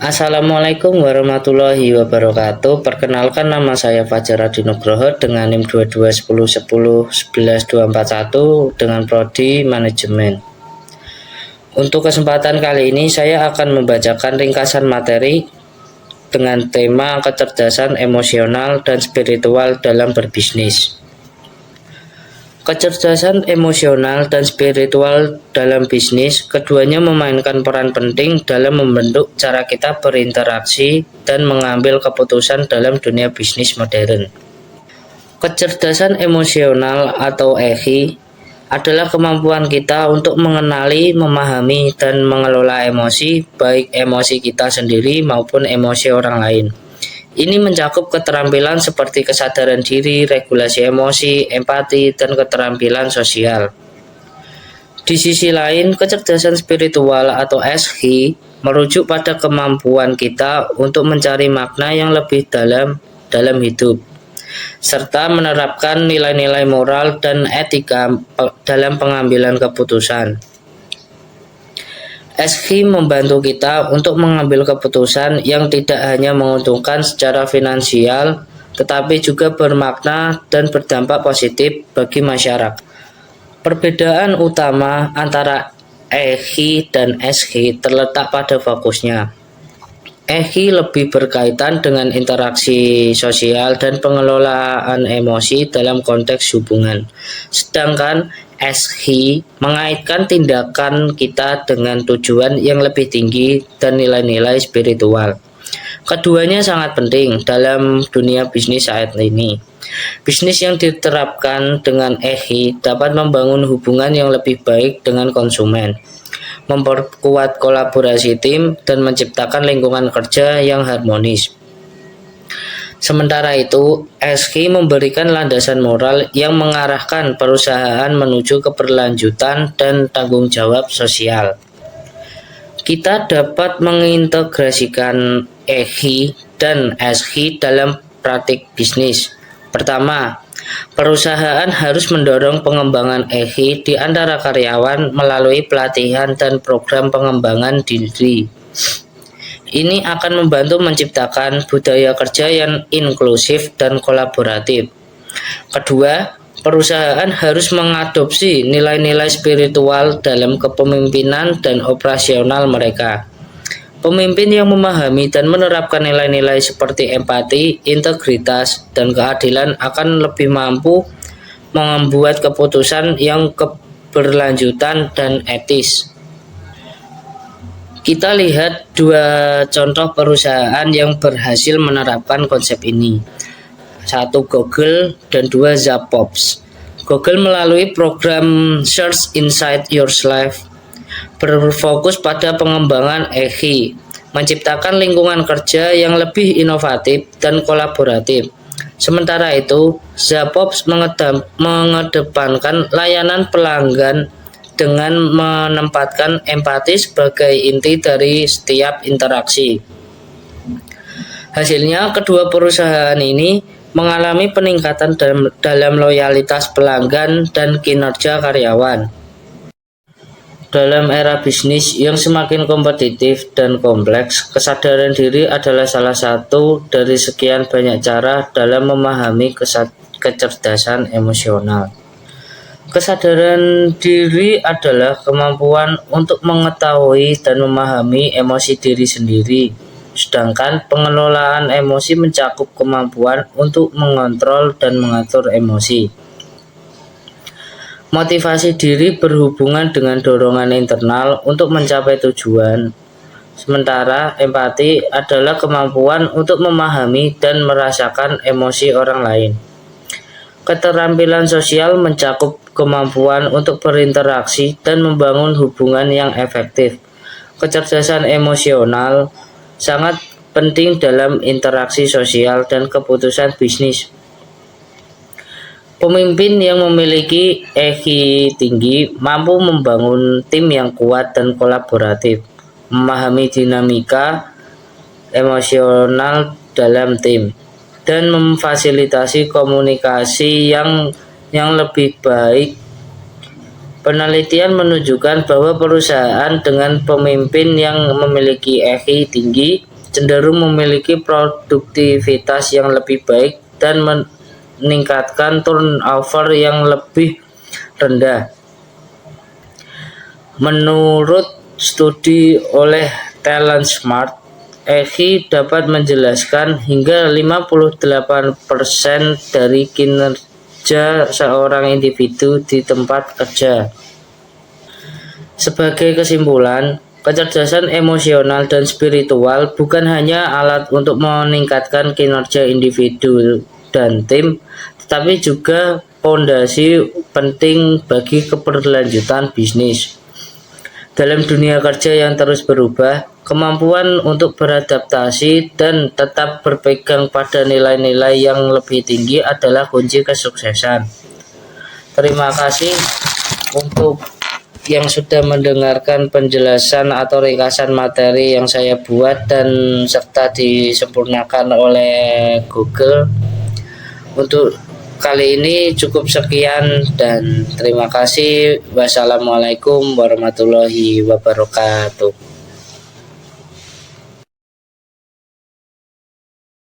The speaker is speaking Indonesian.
Assalamualaikum warahmatullahi wabarakatuh. Perkenalkan, nama saya Fajar Adi Nugroho dengan NIM 2210111241 dengan prodi manajemen. Untuk kesempatan kali ini saya akan membacakan ringkasan materi dengan tema kecerdasan emosional dan spiritual dalam berbisnis. Kecerdasan emosional dan spiritual dalam bisnis, keduanya memainkan peran penting dalam membentuk cara kita berinteraksi dan mengambil keputusan dalam dunia bisnis modern. Kecerdasan emosional atau EQI adalah kemampuan kita untuk mengenali, memahami, dan mengelola emosi, baik emosi kita sendiri maupun emosi orang lain. Ini mencakup keterampilan seperti kesadaran diri, regulasi emosi, empati, dan keterampilan sosial. Di sisi lain, kecerdasan spiritual atau SQ merujuk pada kemampuan kita untuk mencari makna yang lebih dalam hidup, serta menerapkan nilai-nilai moral dan etika dalam pengambilan keputusan. SQ membantu kita untuk mengambil keputusan yang tidak hanya menguntungkan secara finansial, tetapi juga bermakna dan berdampak positif bagi masyarakat. Perbedaan utama antara EQI dan SQ terletak pada fokusnya. EQI lebih berkaitan dengan interaksi sosial dan pengelolaan emosi dalam konteks hubungan, sedangkan SQ mengaitkan tindakan kita dengan tujuan yang lebih tinggi dan nilai-nilai spiritual. Keduanya sangat penting dalam dunia bisnis saat ini. Bisnis yang diterapkan dengan EQI dapat membangun hubungan yang lebih baik dengan konsumen, memperkuat kolaborasi tim, dan menciptakan lingkungan kerja yang harmonis. Sementara itu, SQ memberikan landasan moral yang mengarahkan perusahaan menuju keberlanjutan dan tanggung jawab sosial. Kita dapat mengintegrasikan EQI dan SQ dalam praktik bisnis. Pertama, perusahaan harus mendorong pengembangan EQI di antara karyawan melalui pelatihan dan program pengembangan diri. Ini akan membantu menciptakan budaya kerja yang inklusif dan kolaboratif. Kedua, perusahaan harus mengadopsi nilai-nilai spiritual dalam kepemimpinan dan operasional mereka. Pemimpin yang memahami dan menerapkan nilai-nilai seperti empati, integritas, dan keadilan akan lebih mampu membuat keputusan yang keberlanjutan dan etis. Kita lihat dua contoh perusahaan yang berhasil menerapkan konsep ini. Satu Google dan dua Zappos. Google melalui program Search Inside Your Life berfokus pada pengembangan EQI, menciptakan lingkungan kerja yang lebih inovatif dan kolaboratif. Sementara itu, Zappos mengedepankan layanan pelanggan dengan menempatkan empati sebagai inti dari setiap interaksi. Hasilnya, kedua perusahaan ini mengalami peningkatan dalam loyalitas pelanggan dan kinerja karyawan. Dalam era bisnis yang semakin kompetitif dan kompleks, kesadaran diri adalah salah satu dari sekian banyak cara dalam memahami kecerdasan emosional. Kesadaran diri adalah kemampuan untuk mengetahui dan memahami emosi diri sendiri, sedangkan pengelolaan emosi mencakup kemampuan untuk mengontrol dan mengatur emosi. Motivasi diri berhubungan dengan dorongan internal untuk mencapai tujuan, sementara empati adalah kemampuan untuk memahami dan merasakan emosi orang lain. Keterampilan sosial mencakup kemampuan untuk berinteraksi dan membangun hubungan yang efektif. Kecerdasan emosional sangat penting dalam interaksi sosial dan keputusan bisnis. Pemimpin yang memiliki EQI tinggi mampu membangun tim yang kuat dan kolaboratif, memahami dinamika emosional dalam tim, dan memfasilitasi komunikasi yang lebih baik Penelitian menunjukkan bahwa perusahaan dengan pemimpin yang memiliki EQI tinggi cenderung memiliki produktivitas yang lebih baik dan meningkatkan turnover yang lebih rendah. Menurut studi oleh Talent Smart, EQI dapat menjelaskan hingga 58% dari kinerja seorang individu di tempat kerja. Sebagai kesimpulan, kecerdasan emosional dan spiritual bukan hanya alat untuk meningkatkan kinerja individu dan tim, tetapi juga fondasi penting bagi keberlanjutan bisnis. Dalam dunia kerja yang terus berubah, kemampuan untuk beradaptasi dan tetap berpegang pada nilai-nilai yang lebih tinggi adalah kunci kesuksesan. Terima kasih untuk yang sudah mendengarkan penjelasan atau ringkasan materi yang saya buat dan serta disempurnakan oleh Google. Untuk kali ini cukup sekian dan terima kasih. Wassalamualaikum warahmatullahi wabarakatuh.